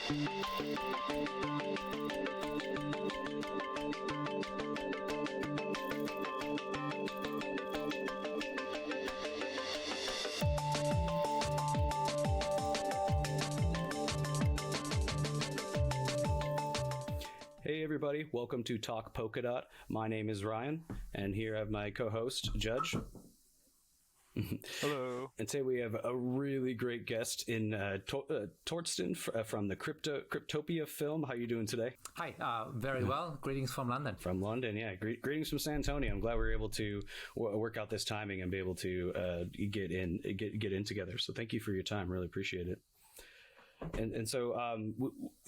Hey everybody, welcome to Talk Polkadot. My name is Ryan, and here I have my co-host, Judge. Hello. And today we have a really great guest in Torsten from the Cryptopia film. How are you doing today? Hi, very well. Greetings from London. From London, yeah. Greetings from San Antonio. I'm glad we were able to work out this timing and be able to get in together. So thank you for your time. Really appreciate it. And so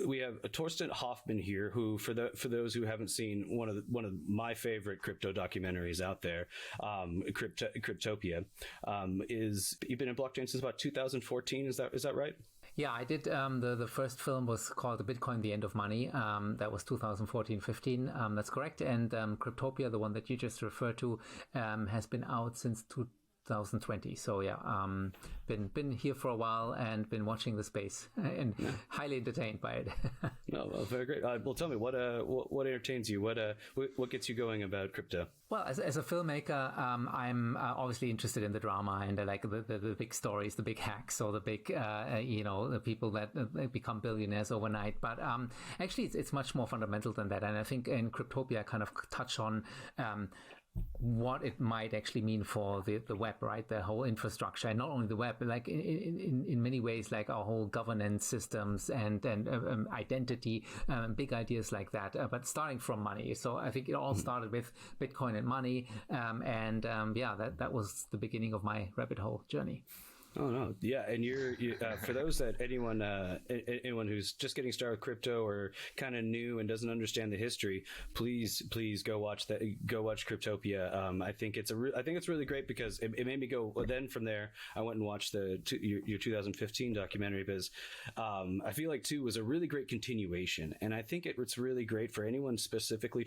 we have Torsten Hoffman here, who for those who haven't seen one of my favorite crypto documentaries out there, Cryptopia, you've been in blockchain since about 2014. Is that right? Yeah, I did. The first film was called The Bitcoin, The End of Money. That was 2014-15. That's correct. And Cryptopia, the one that you just referred to, has been out since 2020. So yeah, been here for a while and been watching the space and highly entertained by it. No, well, very great. Well, tell me what entertains you. What gets you going about crypto? Well, as a filmmaker, I'm obviously interested in the drama and like the big stories, the big hacks, or the big the people that become billionaires overnight. But actually, it's much more fundamental than that. And I think in Cryptopia, I kind of touch on what it might actually mean for the web, right? The whole infrastructure, and not only the web, but like in many ways, like our whole governance systems and identity, big ideas like that. But starting from money. So I think it all started with Bitcoin and money. That was the beginning of my rabbit hole journey. Oh no, yeah, and you're for those that anyone who's just getting started with crypto or kind of new and doesn't understand the history, please go watch Cryptopia. I think it's really great because it made me go. Well, then from there, I went and watched your 2015 documentary because I feel like 2 was a really great continuation, and I think it's really great for anyone specifically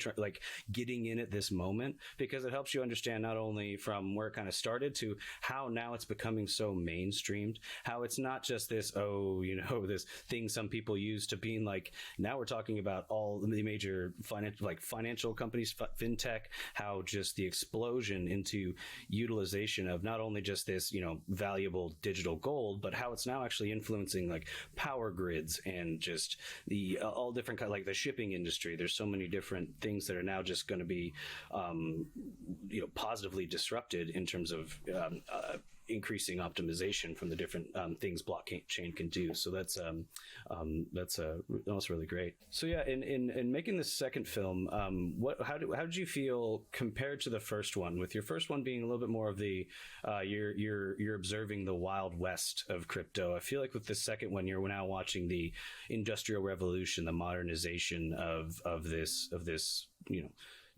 getting in at this moment because it helps you understand not only from where it kind of started to how now it's becoming so mainstreamed, how it's not just this this thing some people use to being like, now we're talking about all the major financial companies, fintech, how just the explosion into utilization of not only just this valuable digital gold, but how it's now actually influencing like power grids and just the all different kind, like the shipping industry. There's so many different things that are now just going to be positively disrupted in terms of increasing optimization from the different things blockchain can do. So that's really great. So yeah, in making this second film, how did you feel compared to the first one? With your first one being a little bit more of the you're observing the Wild West of crypto. I feel like with the second one, you're now watching the industrial revolution, the modernization of this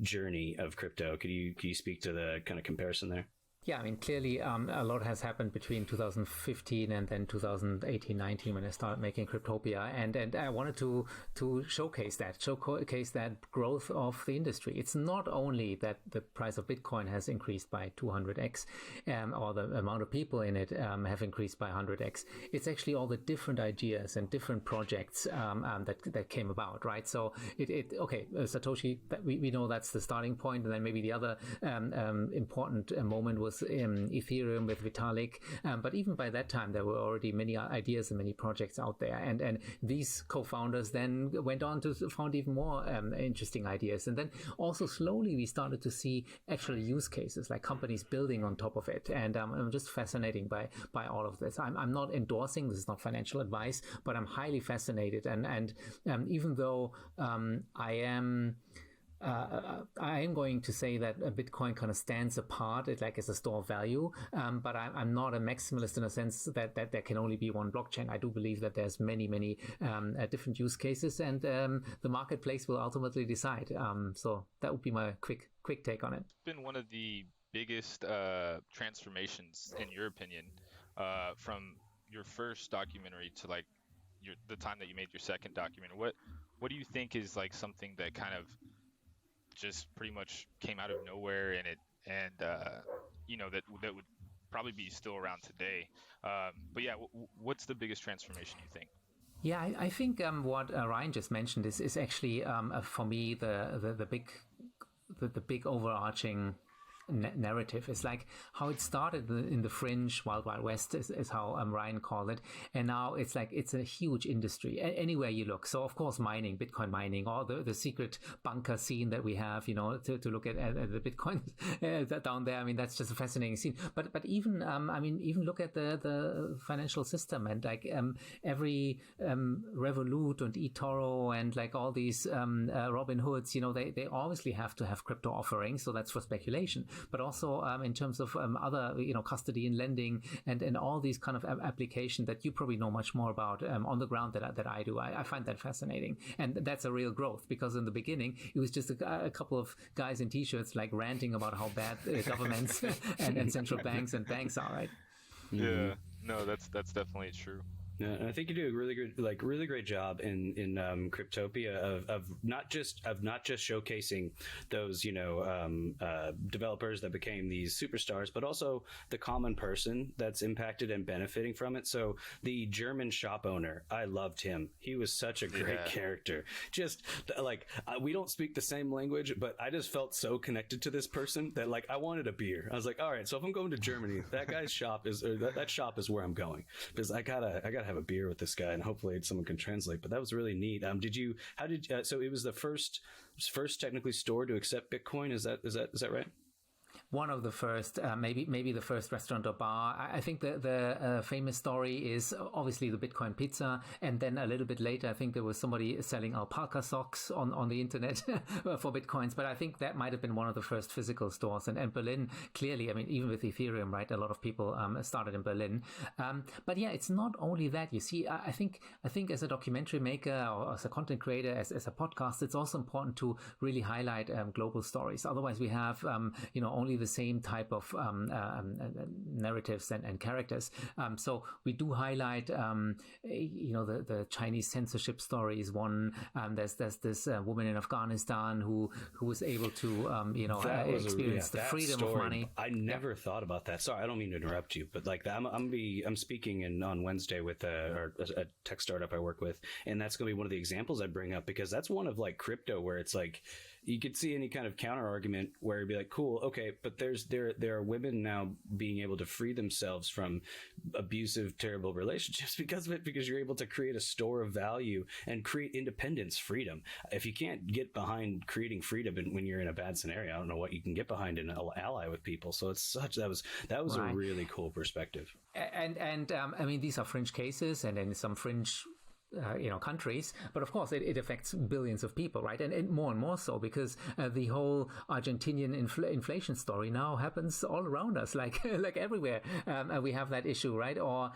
journey of crypto. Can you speak to the kind of comparison there? Yeah, I mean, clearly a lot has happened between 2015 and then 2018-19 when I started making Cryptopia. And I wanted to showcase that growth of the industry. It's not only that the price of Bitcoin has increased by 200x or the amount of people in it have increased by 100x. It's actually all the different ideas and different projects that came about, right? So Satoshi, we know that's the starting point. And then maybe the other important moment was Ethereum with Vitalik, but even by that time there were already many ideas and many projects out there, and these co-founders then went on to found even more interesting ideas, and then also slowly we started to see actual use cases like companies building on top of it, and I'm just fascinated by all of this. I'm not endorsing, this is not financial advice, but I'm highly fascinated, and even though I am going to say that Bitcoin kind of stands apart, as a store of value, but I'm not a maximalist in a sense that there can only be one blockchain. I do believe that there's many different use cases, and the marketplace will ultimately decide. So that would be my quick take on it. It's been one of the biggest transformations, in your opinion, from your first documentary to the time that you made your second documentary. What do you think is something that kind of just pretty much came out of nowhere that would probably be still around today? But yeah, what's the biggest transformation you think? Yeah, I think what Ryan just mentioned is actually for me the big overarching narrative is like how it started in the fringe Wild Wild West is how Ryan called it, and now it's like it's a huge industry anywhere you look. So of course Bitcoin mining, or the secret bunker scene that we have, you know, to look at the Bitcoin down there. I mean, that's just a fascinating scene. But even even look at the financial system, and like every Revolut and eToro and like all these Robin Hoods, you know, they obviously have to have crypto offerings, so that's for speculation. But also in terms of other, you know, custody and lending and all these kind of applications that you probably know much more about on the ground that I do. I find that fascinating. And that's a real growth, because in the beginning, it was just a couple of guys in t-shirts like ranting about how bad governments and central banks and banks are, right? Yeah, no, that's definitely true. Yeah, and I think you do a really great job in Cryptopia of not just showcasing those, you know, developers that became these superstars, but also the common person that's impacted and benefiting from it. So the German shop owner, I loved him. He was such a great character. Just like we don't speak the same language, but I just felt so connected to this person that like I wanted a beer. I was like, all right, so if I'm going to Germany, that guy's shop is that shop is where I'm going, because I gotta have a beer with this guy, and hopefully someone can translate. But that was really neat. So it was the first technically store to accept Bitcoin. Is that right? One of the first, maybe the first restaurant or bar. I think the famous story is obviously the Bitcoin pizza, and then a little bit later, I think there was somebody selling alpaca socks on the internet for Bitcoins. But I think that might have been one of the first physical stores. And Berlin, clearly, I mean, even with Ethereum, right? A lot of people started in Berlin. But yeah, it's not only that. You see, I think as a documentary maker or as a content creator, as a podcast, it's also important to really highlight global stories. Otherwise, we have you know, only the same type of narratives and characters. So we do highlight, you know, the Chinese censorship story is one. There's this woman in Afghanistan who was able to, you know, experience the freedom of money. I never thought about that. Sorry, I don't mean to interrupt you, but like I'm speaking on Wednesday with a tech startup I work with, and that's going to be one of the examples I bring up, because that's one of like crypto where it's like you could see any kind of counter argument where it'd be like, cool, okay, but there are women now being able to free themselves from abusive, terrible relationships because of it, because you're able to create a store of value and create independence, freedom. If you can't get behind creating freedom when you're in a bad scenario, I don't know what you can get behind in an ally with people. So it's that was right. A really cool perspective. And I mean, these are fringe cases, and in some fringe you know, countries, but of course it affects billions of people, right? And more so because the whole Argentinian inflation story now happens all around us, like everywhere. We have that issue, right? Or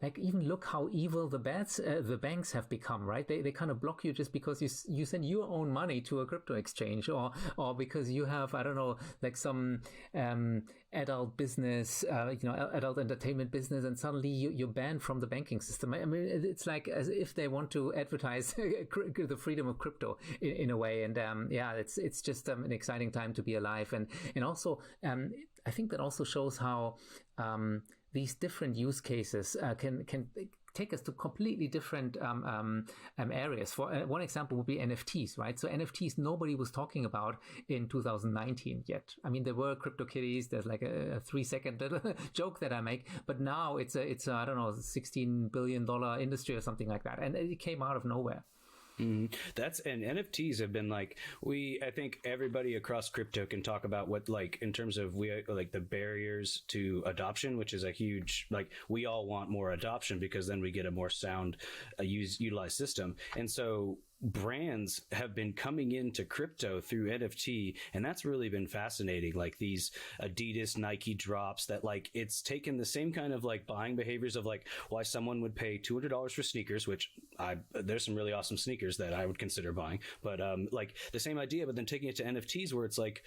like even look how evil the banks have become, right? They kind of block you just because you send your own money to a crypto exchange, or because you have, I don't know, like some adult business, you know, adult entertainment business, and suddenly you're banned from the banking system. I mean, it's like as if they want to advertise the freedom of crypto in a way. And yeah, it's just an exciting time to be alive. And also, I think that also shows how these different use cases can take us to completely different areas. For one example would be NFTs, right? So NFTs, nobody was talking about in 2019 yet. I mean, there were CryptoKitties. There's like a 3-second little joke that I make, but now it's a I don't know, $16 billion industry or something like that, and it came out of nowhere. And NFTs have been like, I think everybody across crypto can talk about what, like, in terms of like the barriers to adoption, which is a huge, like, we all want more adoption because then we get a more sound utilized system. And so brands have been coming into crypto through NFT, and that's really been fascinating. Like these Adidas, Nike drops that, like, it's taken the same kind of like buying behaviors of like why someone would pay $200 for sneakers, which there's some really awesome sneakers that I would consider buying, but like the same idea, but then taking it to NFTs where it's like,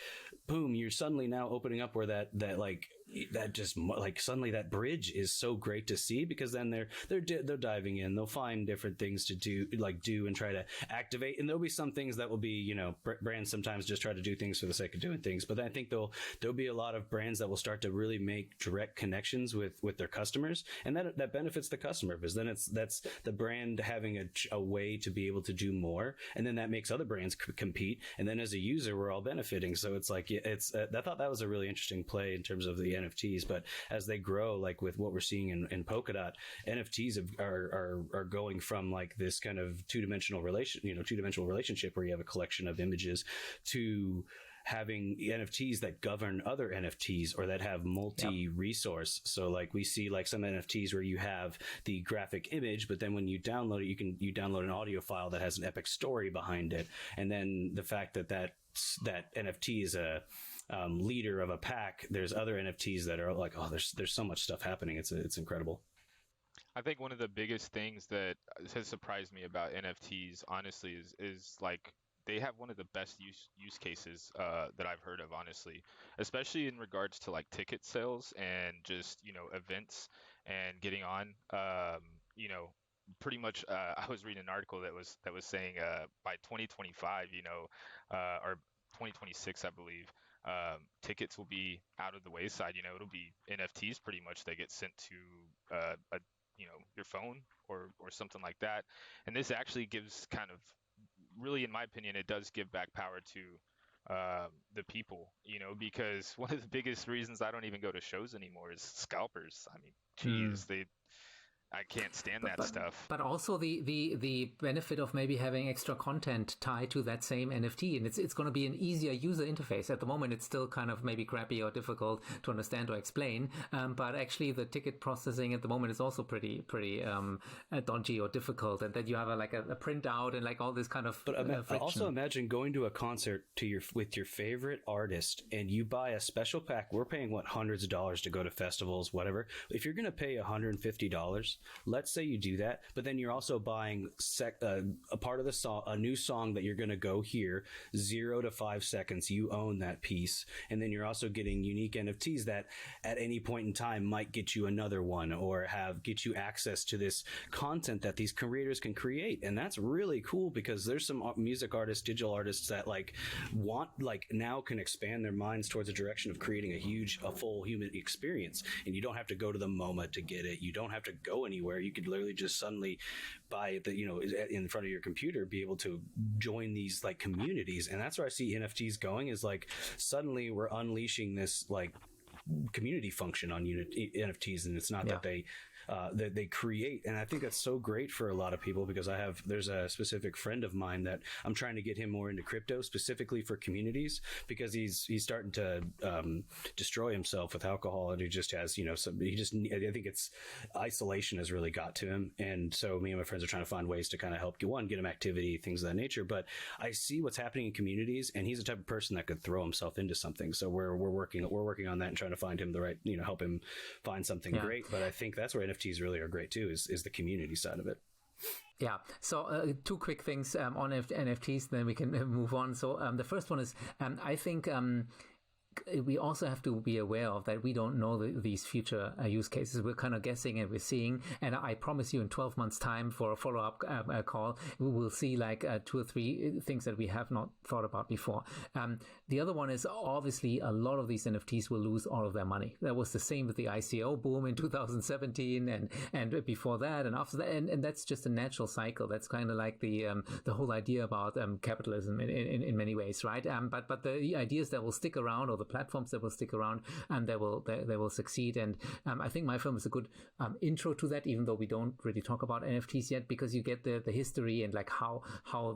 boom, you're suddenly now opening up where that like that just like suddenly that bridge is so great to see, because then they're diving in, they'll find different things to do and try to activate, and there'll be some things that will be, you know, brands sometimes just try to do things for the sake of doing things, but I think there'll be a lot of brands that will start to really make direct connections with their customers, and that benefits the customer, because then that's the brand having a way to be able to do more, and then that makes other brands compete, and then as a user we're all benefiting. So it's like I thought that was a really interesting play in terms of the NFTs, but as they grow, like with what we're seeing in Polkadot, NFTs are going from like this kind of two-dimensional relationship where you have a collection of images, to having NFTs that govern other NFTs or that have multi-resource. So like we see like some NFTs where you have the graphic image, but then when you download it, you download an audio file that has an epic story behind it. And then the fact that NFT is a leader of a pack, there's other NFTs that are like, oh, there's so much stuff happening. It's incredible. I think one of the biggest things that has surprised me about NFTs, honestly, is like they have one of the best use cases that I've heard of, honestly, especially in regards to like ticket sales and just, you know, events and getting on. You know, pretty much, I was reading an article that was saying by 2025, you know, or 2026, I believe, tickets will be out of the wayside. You know, it'll be NFTs pretty much that get sent to a you know, your phone or something like that. And this actually gives kind of, really, in my opinion, it does give back power to the people, you know, because one of the biggest reasons I don't even go to shows anymore is scalpers. I mean, geez, I can't stand that stuff. But also the benefit of maybe having extra content tied to that same NFT, and it's going to be an easier user interface. At the moment, it's still kind of maybe crappy or difficult to understand or explain. But actually, the ticket processing at the moment is also pretty dodgy or difficult, and that you have a printout and like all this kind of. But also imagine going to a concert with your favorite artist, and you buy a special pack. We're paying hundreds of dollars to go to festivals, whatever. If you're going to pay $150. Let's say you do that, but then you're also buying a part of the song, a new song that you're going to go hear, 0 to 5 seconds. You own that piece, and then you're also getting unique NFTs that, at any point in time, might get you another one or get you access to this content that these creators can create, and that's really cool because there's some music artists, digital artists that now can expand their minds towards a direction of creating a full human experience, and you don't have to go to the MoMA to get it. You don't have to go anywhere. You could literally just suddenly buy it, in front of your computer, be able to join these like communities. And that's where I see NFTs going, is like suddenly we're unleashing this like community function on NFTs, and it's not that they create. And I think that's so great for a lot of people, because there's a specific friend of mine that I'm trying to get him more into crypto specifically for communities, because he's starting to destroy himself with alcohol, and he just has, I think it's isolation has really got to him. And so me and my friends are trying to find ways to kind of help get him activity, things of that nature. But I see what's happening in communities, and he's the type of person that could throw himself into something. So we're working on that and trying to find him the right, help him find something great. But I think that's where NFTs really are great too, is the community side of it. Yeah. So two quick things on NFTs, then we can move on. So the first one is, I think we also have to be aware of that we don't know these future use cases. We're kind of guessing and we're seeing, and I promise you in 12 months time for a follow-up call, we will see like 2 or 3 things that we have not thought about before. The other one is, obviously a lot of these NFTs will lose all of their money. That was the same with the ICO boom in 2017 and before that and after that, and that's just a natural cycle. That's kind of like the whole idea about capitalism in many ways, right? But the ideas that will stick around, or the platforms that will stick around, and they will succeed. And I think my firm is a good intro to that, even though we don't really talk about NFTs yet, because you get the history and like how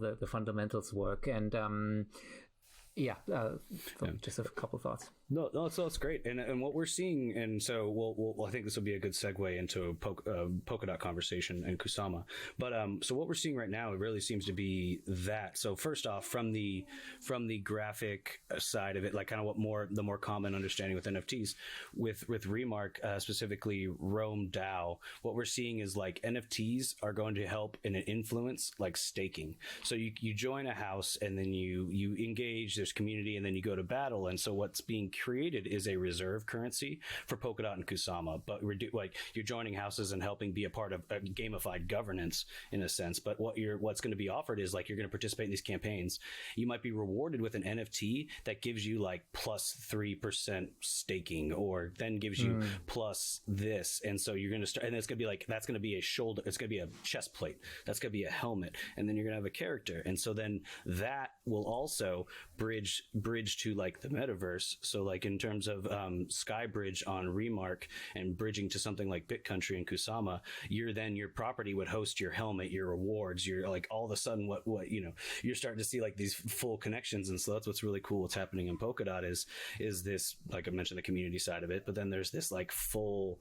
the fundamentals work. And just a couple thoughts. No, so it's great, and what we're seeing, and so we'll I think this will be a good segue into a Polkadot conversation and Kusama. But so what we're seeing right now, it really seems to be that. So first off, from the graphic side of it, like kind of the more common understanding with NFTs, with Remark specifically Rome DAO, what we're seeing is like NFTs are going to help in an influence like staking. So you join a house, and then you engage, there's community, and then you go to battle. And so what's being created is a reserve currency for Polkadot and Kusama, but like you're joining houses and helping be a part of a gamified governance in a sense. But what's going to be offered is like you're going to participate in these campaigns. You might be rewarded with an NFT that gives you like plus 3% staking, or then gives you plus this, and so you're going to start, and it's going to be like that's going to be a shoulder, it's going to be a chest plate, that's going to be a helmet, and then you're going to have a character, and so then that will also bridge to like the metaverse. So like in terms of Skybridge on Remark and bridging to something like BitCountry and Kusama, your property would host your helmet, your rewards, you're like all of a sudden what you're starting to see like these full connections. And so that's what's really cool. What's happening in Polkadot is this, like I mentioned, the community side of it, but then there's this like full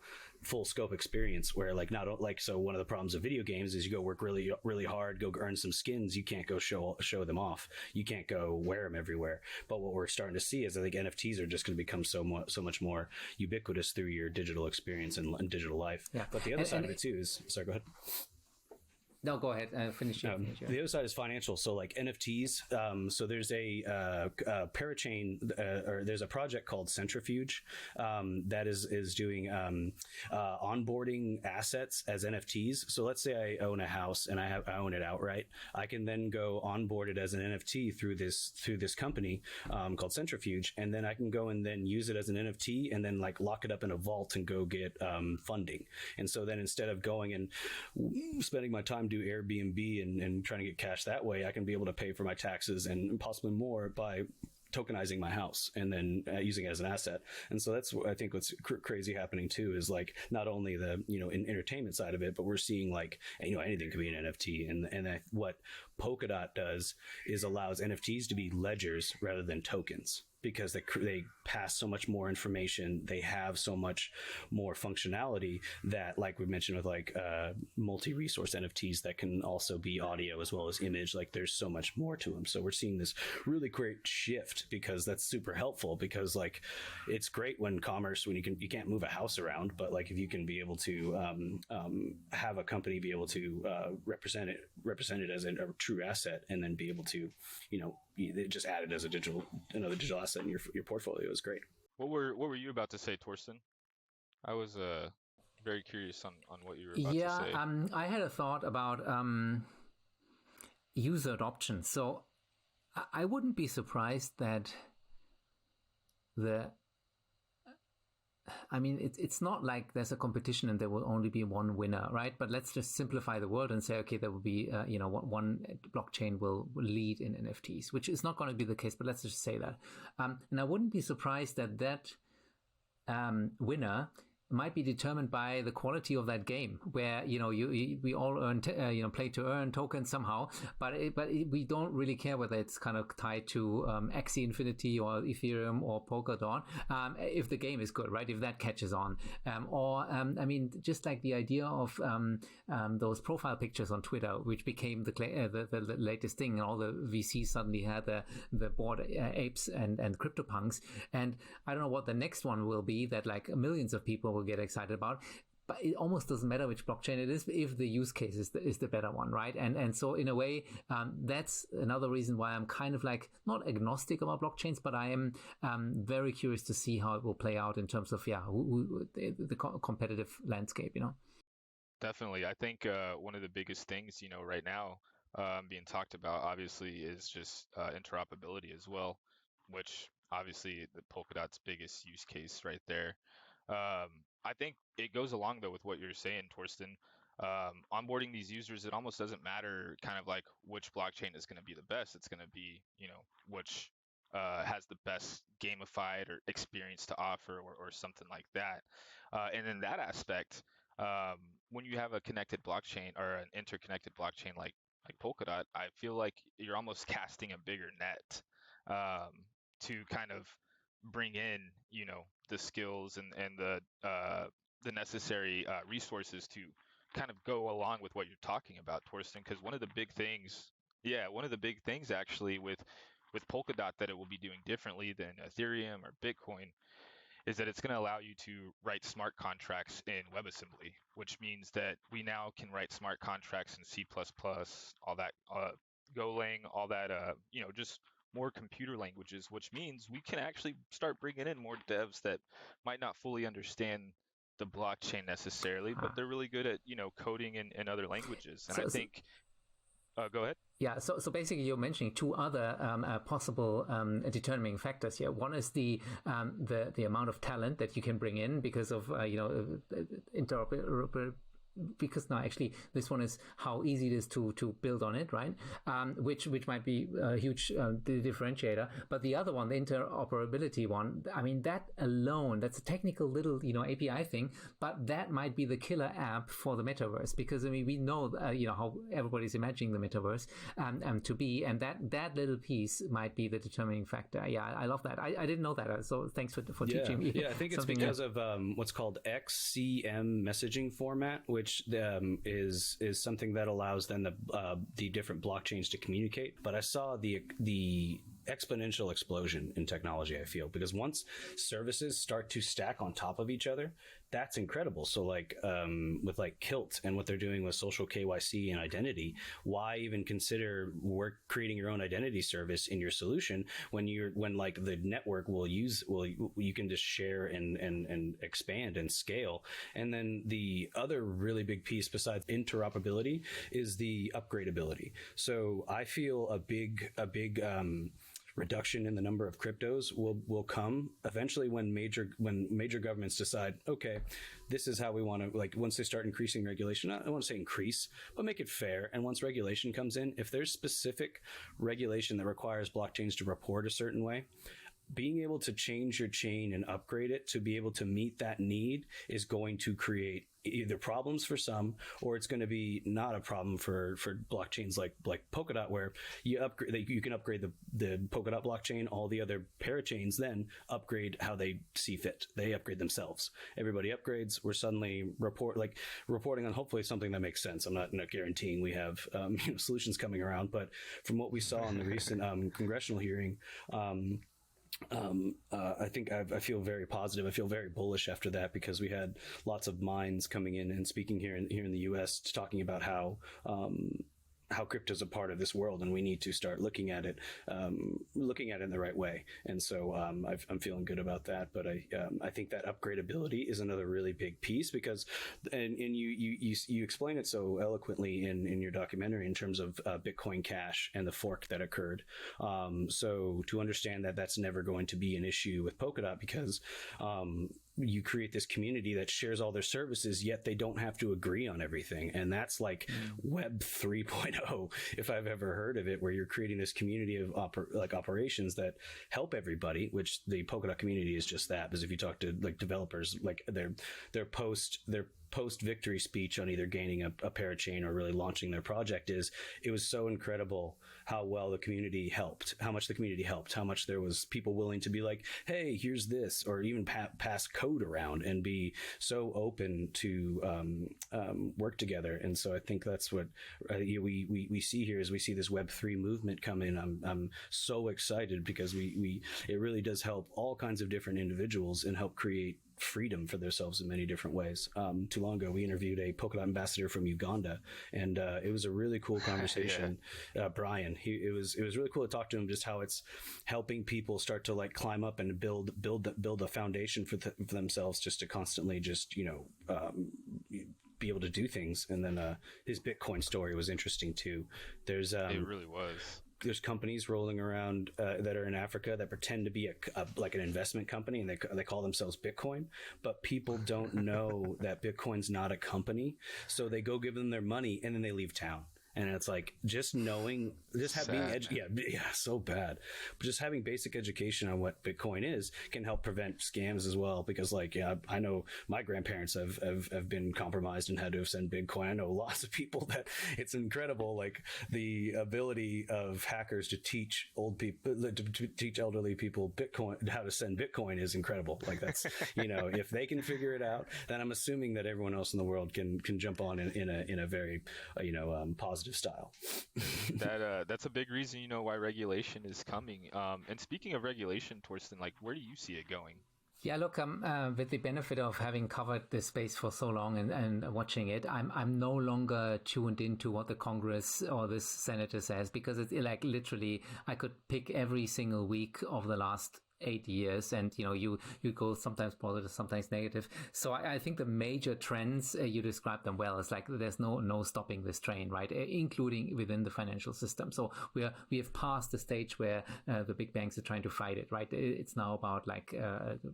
scope experience where like not like, so one of the problems of video games is you go work really really hard, go earn some skins, you can't go show them off, you can't go wear them everywhere. But what we're starting to see is I think NFTs are just going to become so much more ubiquitous through your digital experience and digital life. Yeah. But the other side of it too is, sorry, go ahead. No, go ahead. Finish. The other side is financial. So like NFTs. So there's a parachain, or there's a project called Centrifuge that is doing onboarding assets as NFTs. So let's say I own a house and I own it outright. I can then go onboard it as an NFT through this company called Centrifuge, and then I can go and then use it as an NFT and then like lock it up in a vault and go get funding. And so then instead of going and spending my time do Airbnb and trying to get cash that way, I can be able to pay for my taxes and possibly more by tokenizing my house and then using it as an asset. And so that's, I think, what's crazy happening too, is like not only the in entertainment side of it, but we're seeing like anything could be an NFT. And what Polkadot does is allows NFTs to be ledgers rather than tokens, because they pass so much more information, they have so much more functionality that, like we mentioned with like multi-resource NFTs that can also be audio as well as image, like there's so much more to them. So we're seeing this really great shift, because that's super helpful, because like it's great when commerce, when you can't move a house around, but like if you can be able to have a company be able to represent it as a true asset, and then be able to just add it as another digital asset in your portfolio is great. What were you about to say, Torsten? I was very curious on what you were about to say. Yeah, I had a thought about user adoption. So I wouldn't be surprised that it's not like there's a competition and there will only be one winner, right? But let's just simplify the world and say, okay, there will be, one blockchain will lead in NFTs, which is not going to be the case, but let's just say that. And I wouldn't be surprised that winner might be determined by the quality of that game, where we all earn play to earn tokens somehow, but we don't really care whether it's kind of tied to Axie Infinity or Ethereum or Polkadot, if the game is good, right? If that catches on, just like the idea of those profile pictures on Twitter, which became the latest thing, and all the VCs suddenly had the Bored Apes and CryptoPunks, and I don't know what the next one will be that like millions of people will get excited about, but it almost doesn't matter which blockchain it is if the use case is the better one, right? And so in a way, that's another reason why I'm kind of like not agnostic about blockchains, but I am very curious to see how it will play out in terms of the competitive landscape. Definitely, I think one of the biggest things right now being talked about obviously is just interoperability as well, which obviously the Polkadot's biggest use case right there. I think it goes along though with what you're saying, Torsten. Onboarding these users, it almost doesn't matter kind of like which blockchain is going to be the best. It's going to be, which has the best gamified or experience to offer, or something like that. And in that aspect, when you have a connected blockchain or an interconnected blockchain like Polkadot, I feel like you're almost casting a bigger net to kind of bring in, the skills and the necessary resources to kind of go along with what you're talking about, Torsten. Because one of the big things actually with Polkadot that it will be doing differently than Ethereum or Bitcoin is that it's going to allow you to write smart contracts in WebAssembly, which means that we now can write smart contracts in C++, all that Golang, all that, just more computer languages, which means we can actually start bringing in more devs that might not fully understand the blockchain necessarily, but they're really good at, coding in other languages. And I think, go ahead. Yeah, so basically you're mentioning two other possible determining factors here. One is the amount of talent that you can bring in because of interoperability. Because now actually this one is how easy it is to build on it, right? Which might be a huge differentiator. But the other one, the interoperability one, I mean, that alone, that's a technical little API thing, but that might be the killer app for the metaverse, because I mean we know how everybody's imagining the metaverse to be, and that little piece might be the determining factor. Yeah, I love that. I didn't know that, so thanks for teaching me. Yeah, I think it's because of what's called XCM messaging format, which is something that allows then the different blockchains to communicate. But I saw the exponential explosion in technology, I feel, because once services start to stack on top of each other, that's incredible. So like with like Kilt and what they're doing with social KYC and identity, why even consider creating your own identity service in your solution when like the network you can just share and expand and scale. And then the other really big piece besides interoperability is the upgradability. So I feel a big reduction in the number of cryptos will come eventually when major governments decide, okay, this is how we want to, like, once they start increasing regulation, I don't want to say increase, but make it fair. And once regulation comes in, if there's specific regulation that requires blockchains to report a certain way, being able to change your chain and upgrade it to be able to meet that need is going to create either problems for some, or it's going to be not a problem for blockchains like Polkadot, where you can upgrade the Polkadot blockchain. All the other parachains then upgrade how they see fit. They upgrade themselves. Everybody upgrades. We're suddenly reporting on hopefully something that makes sense. I'm not guaranteeing we have solutions coming around, but from what we saw in the recent congressional hearing, I think I feel very positive. I feel very bullish after that, because we had lots of minds coming in and speaking here in the U.S. talking about how crypto is a part of this world, and we need to start looking at it in the right way. And so I'm feeling good about that. But I think that upgradability is another really big piece, because and you explain it so eloquently in your documentary in terms of Bitcoin Cash and the fork that occurred. So to understand that that's never going to be an issue with Polkadot, because you create this community that shares all their services, yet they don't have to agree on everything. And that's like Web 3.0, if I've ever heard of it, where you're creating this community of operations that help everybody, which the Polkadot community is just that. Because if you talk to like developers, like their post victory speech on either gaining a parachain or really launching their project it was so incredible how well the community helped, how much the community helped, how much there was people willing to be like, hey, here's this, or even pass code around and be so open to work together. And so I think that's what we see here, is we see this Web3 movement come in. I'm so excited, because it really does help all kinds of different individuals and help create freedom for themselves in many different ways. Too long ago, we interviewed a Polkadot ambassador from Uganda, and it was a really cool conversation. Brian, it was really cool to talk to him, just how it's helping people start to like climb up and build a foundation for themselves, just to constantly just be able to do things. And then his Bitcoin story was interesting too. It really was. There's companies rolling around that are in Africa that pretend to be like an investment company, and they call themselves Bitcoin, but people don't know that Bitcoin's not a company. So they go give them their money and then they leave town. And it's like, just knowing, just having, so bad. But just having basic education on what Bitcoin is can help prevent scams as well. Because I know my grandparents have been compromised and had to have sent Bitcoin. I know lots of people that it's incredible. Like the ability of hackers to teach teach elderly people Bitcoin, how to send Bitcoin, is incredible. Like that's, if they can figure it out, then I'm assuming that everyone else in the world can jump on in a very, positive style. That's a big reason, why regulation is coming. And speaking of regulation, Torsten, like, where do you see it going? Yeah, look, with the benefit of having covered this space for so long and watching it, I'm no longer tuned into what the Congress or this senator says, because it's like literally I could pick every single week of the last 8 years, and you go sometimes positive, sometimes negative. So I think the major trends, you described them well. It's like there's no stopping this train, right? Including within the financial system. So we have passed the stage where the big banks are trying to fight it, right? It's now about like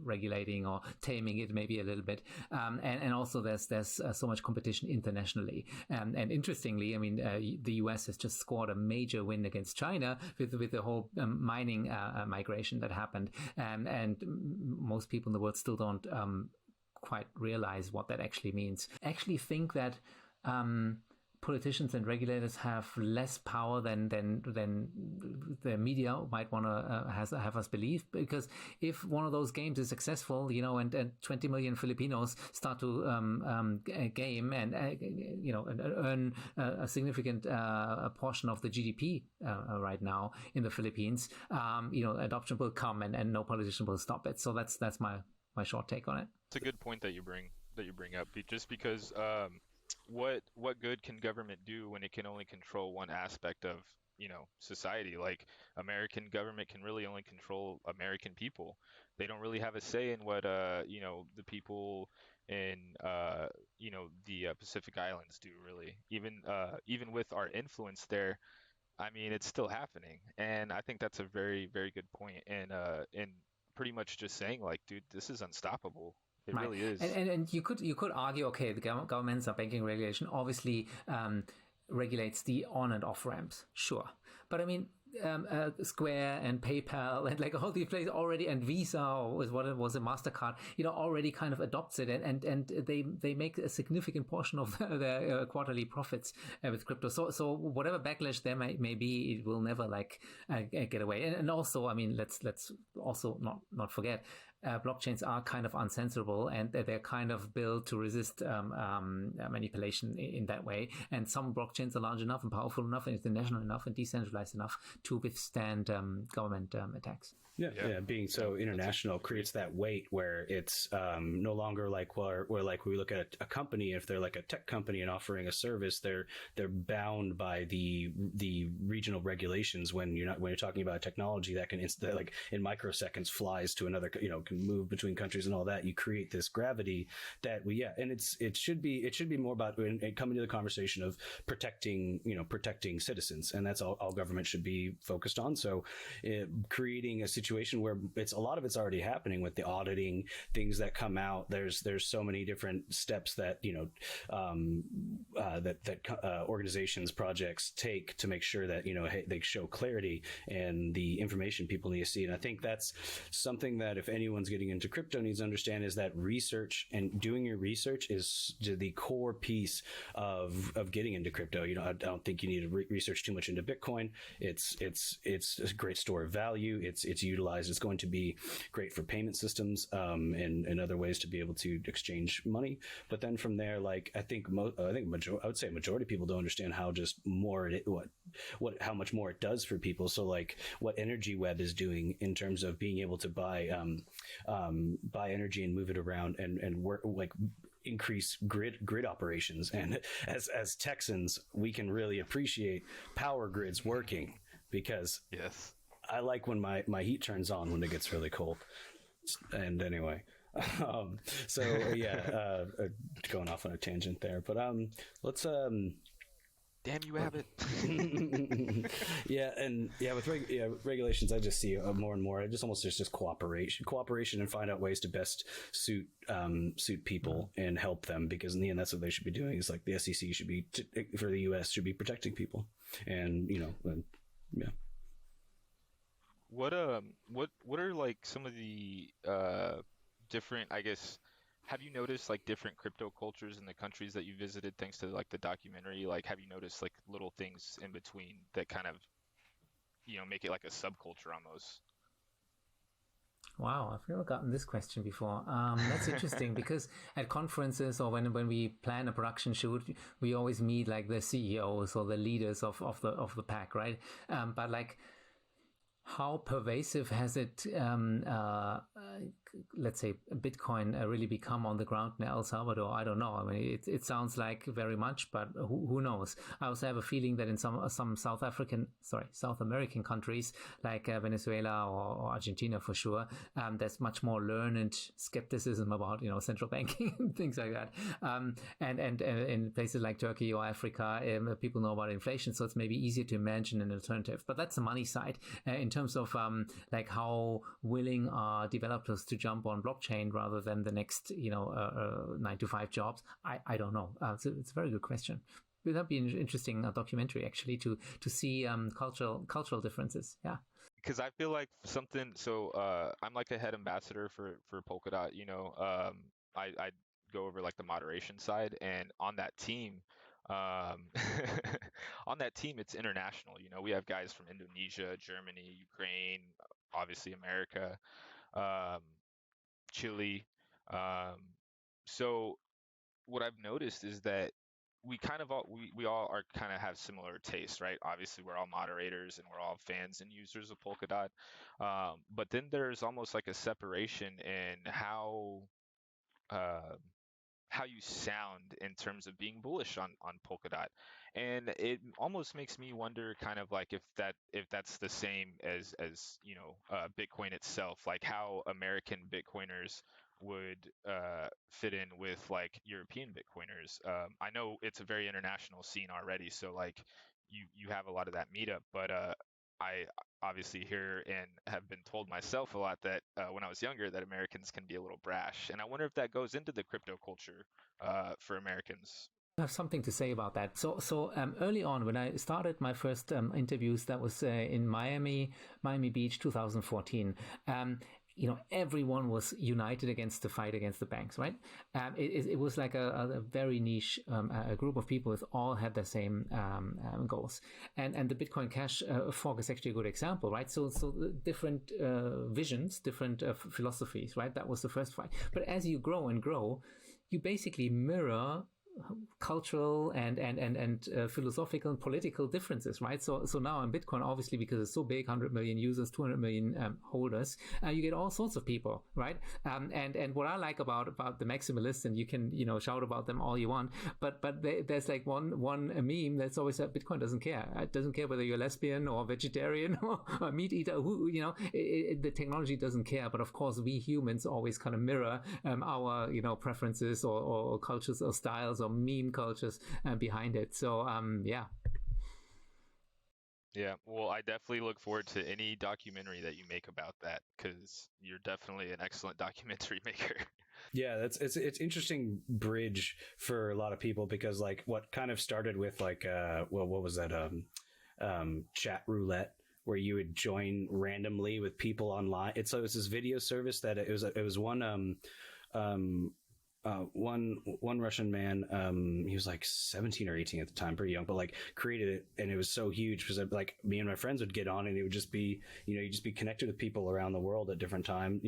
regulating or taming it maybe a little bit, and also there's so much competition internationally. And interestingly, I mean, the US has just scored a major win against China with the whole mining migration that happened. And most people in the world still don't quite realize what that actually means. I actually think that politicians and regulators have less power than the media might want to have us believe, because if one of those games is successful, and 20 million Filipinos start to game and and earn a significant portion of the GDP right now in the Philippines, adoption will come and no politician will stop it. So that's my short take on it. It's a good point that you bring up, just because what good can government do when it can only control one aspect of society? Like, American government can really only control American people. They don't really have a say in what the people in the Pacific Islands do, really. Even with our influence there, I mean, it's still happening. And I think that's a very, very good point. And pretty much just saying, like, dude, this is unstoppable. It right. really is. And you could argue, okay, the governments or banking regulation obviously regulates the on and off ramps, sure. But I mean, Square and PayPal and like all these places already, and Visa, or what it was, a MasterCard, already kind of adopts it, and they make a significant portion of their quarterly profits with crypto. So whatever backlash there may be, it will never get away. And also, I mean, let's also not forget, blockchains are kind of uncensorable, and they're kind of built to resist manipulation in that way. And some blockchains are large enough and powerful enough and international enough and decentralized enough to withstand government attacks. Yeah, being so international creates that weight where it's no longer like where like we look at a company, if they're like a tech company and offering a service, they're bound by the regional regulations. When you're talking about technology that can like in microseconds flies to another, can move between countries and all that, you create this gravity that and it should be more about coming to the conversation of protecting citizens, and that's all government should be focused on. So creating a situation where a lot of it's already happening with the auditing things that come out. There's so many different steps that organizations, projects take to make sure that they show clarity and the information people need to see. And I think that's something that if anyone's getting into crypto needs to understand, is that research and doing your research is the core piece of getting into crypto. I don't think you need to research too much into Bitcoin. It's a great store of value. It's utilized. It's going to be great for payment systems and other ways to be able to exchange money. But then from there, like I would say a majority of people don't understand how just more how much more it does for people. So like what Energy Web is doing in terms of being able to buy energy and move it around and work like increase grid operations. And as Texans, we can really appreciate power grids working, because yes, I like when my heat turns on when it gets really cold. And anyway, going off on a tangent there, but let's damn you, Abbott. With regulations, I just see more and more. It's just cooperation, and find out ways to best suit people and help them, because in the end, that's what they should be doing. Is like the SEC should be for the U.S. should be protecting people, and yeah. What are like some of the different, I guess, have you noticed like different crypto cultures in the countries that you visited thanks to like the documentary? Like, have you noticed like little things in between that kind of make it like a subculture almost? Wow, I've never gotten this question before. That's interesting because at conferences or when we plan a production shoot, we always meet like the CEOs or the leaders of the pack, right? But like, how pervasive has it let's say, Bitcoin really become on the ground in El Salvador? I don't know. I mean, it sounds like very much, but who knows? I also have a feeling that in some South American countries like Venezuela or Argentina for sure, there's much more learned skepticism about central banking and things like that. And in places like Turkey or Africa, people know about inflation, so it's maybe easier to imagine an alternative. But that's the money side. In terms of like how willing are developers to jump on blockchain rather than the next 9-to-5 jobs, I don't know. So it's a very good question. That'd be an interesting documentary actually to see cultural differences. Yeah. Because I feel like something. So I'm like a head ambassador for Polkadot. I go over like the moderation side, and on that team, it's international. We have guys from Indonesia, Germany, Ukraine, obviously America, um, Chile. So what I've noticed is that we all are kind of have similar tastes, right? Obviously, we're all moderators and we're all fans and users of Polkadot. But then there's almost like a separation in uh, how you sound in terms of being bullish on Polkadot, and it almost makes me wonder, kind of like if that's the same as Bitcoin itself, like how American Bitcoiners would fit in with like European Bitcoiners. I know it's a very international scene already, so like you have a lot of that meetup, but I obviously hear and have been told myself a lot that when I was younger that Americans can be a little brash, and I wonder if that goes into the crypto culture for Americans. I have something to say about that. So early on, when I started my first interviews, that was in Miami Beach, 2014. Everyone was united against the fight against the banks, right? It was like a very niche a group of people that all had the same goals. And the Bitcoin Cash fork is actually a good example, right? So different visions, different philosophies, right? That was the first fight. But as you grow and grow, you basically mirror cultural and philosophical and political differences, right? So now in Bitcoin, obviously, because it's so big, 100 million users, 200 million holders, you get all sorts of people, right? And what I like about the maximalists, and you can shout about them all you want, but there's like one meme that's always said Bitcoin doesn't care. It doesn't care whether you're lesbian or vegetarian or a meat eater. The technology doesn't care. But of course, we humans always kind of mirror our preferences or cultures or styles or meme cultures behind it. So yeah. Yeah, well, I definitely look forward to any documentary that you make about that, because you're definitely an excellent documentary maker. Yeah, it's interesting bridge for a lot of people, because like what kind of started with like what was that chat roulette, where you would join randomly with people online. It was this video service that it was one Russian man, he was like 17 or 18 at the time, pretty young, but like created it, and it was so huge because like me and my friends would get on, and it would just be, you just be connected with people around the world at different time,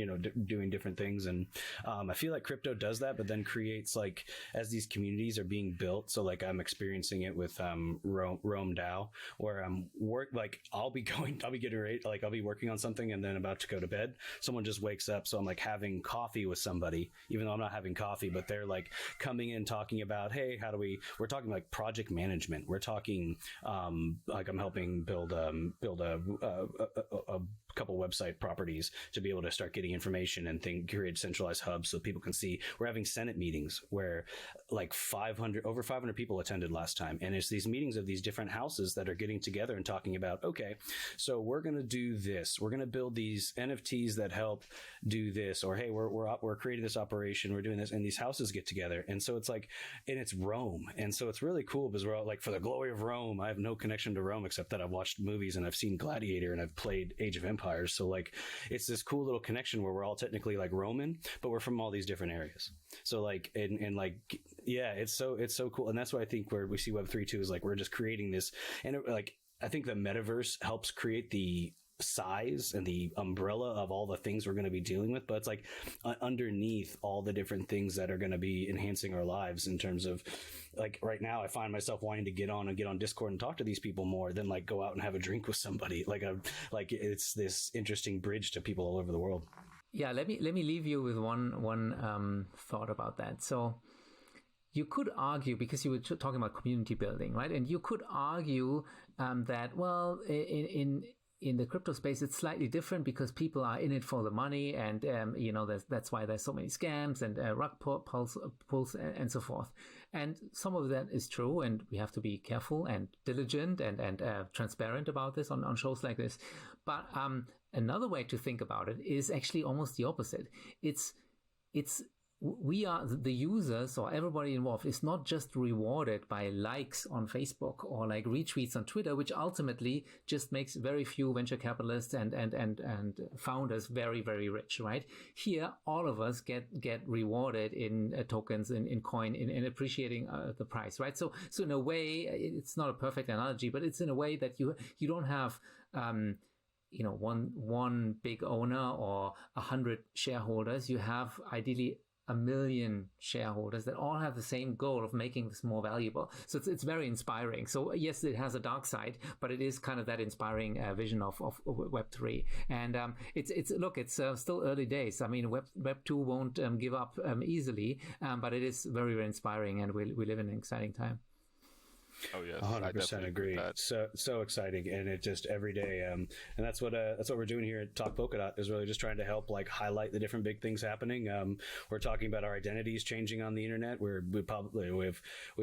doing different things. And I feel like crypto does that, but then creates, like, as these communities are being built. So like I'm experiencing it with Rome DAO, where I'll be getting ready, like I'll be working on something and then about to go to bed. Someone just wakes up, so I'm like having coffee with somebody, even though I'm not having coffee, but they're like coming in talking about, hey, we're talking like project management. We're talking like I'm helping build a couple website properties to be able to start getting information and create centralized hubs so people can see. We're having Senate meetings where like over 500 people attended last time, and it's these meetings of these different houses that are getting together and talking about, okay, so we're going to do this, we're going to build these NFTs that help do this, or hey, we're creating this operation, we're doing this, and these houses get together. And so it's like, and it's Rome, and so it's really cool because we're all like, for the glory of Rome. I have no connection to Rome except that I've watched movies and I've seen Gladiator and I've played Age of Empires. So like it's this cool little connection where we're all technically like Roman, but we're from all these different areas. So like and like, yeah, it's so cool. And that's why I think where we see Web3 too is like we're just creating this, and like I think the metaverse helps create the size and the umbrella of all the things we're going to be dealing with, but it's like underneath all the different things that are going to be enhancing our lives. In terms of like right now, I find myself wanting to get on Discord and talk to these people more than like go out and have a drink with somebody. Like it's this interesting bridge to people all over the world. Yeah, let me leave you with one thought about that. So you could argue, because you were talking about community building, right? And you could argue that, well, in the crypto space, it's slightly different because people are in it for the money, and that's why there's so many scams and rug pulls and so forth. And some of that is true, and we have to be careful and diligent and transparent about this on shows like this. But another way to think about it is actually almost the opposite. We are the users, or everybody involved is not just rewarded by likes on Facebook or like retweets on Twitter, which ultimately just makes very few venture capitalists and founders very, very rich, right? Here, all of us get rewarded in tokens, in coin, in appreciating the price, right? So in a way, it's not a perfect analogy, but it's in a way that you don't have one big owner or 100 shareholders. You have ideally 1 million shareholders that all have the same goal of making this more valuable. So it's very inspiring. So yes, it has a dark side, but it is kind of that inspiring vision of Web3. And it's still early days. I mean, Web 2 won't give up easily, but it is very, very inspiring, and we live in an exciting time. Oh yes, 100% agree. So exciting, and it just every day, and that's what we're doing here at Talk Polkadot, is really just trying to help like highlight the different big things happening. We're talking about our identities changing on the internet. We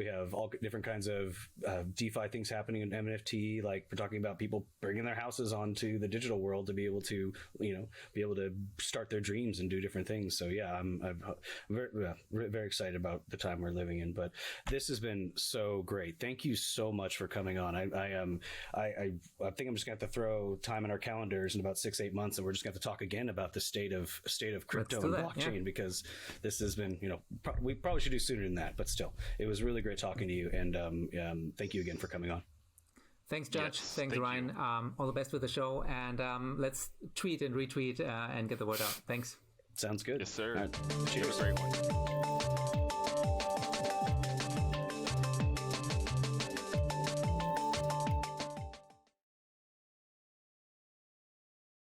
have all different kinds of DeFi things happening in NFT. Like we're talking about people bringing their houses onto the digital world to be able to start their dreams and do different things. So yeah, I'm very, very excited about the time we're living in. But this has been so great. Thank you so much for coming on. I think I'm just gonna have to throw time in our calendars in about 6-8 months, and we're just gonna have to talk again about the state of crypto and blockchain, because this has been, we probably should do sooner than that, but still, it was really great talking to you, and thank you again for coming on. Thanks, Judge. Yes, thanks, Ryan. All the best with the show, and let's tweet and retweet and get the word out. Thanks. Sounds good. Yes, sir. Right. Cheers. Have a great one.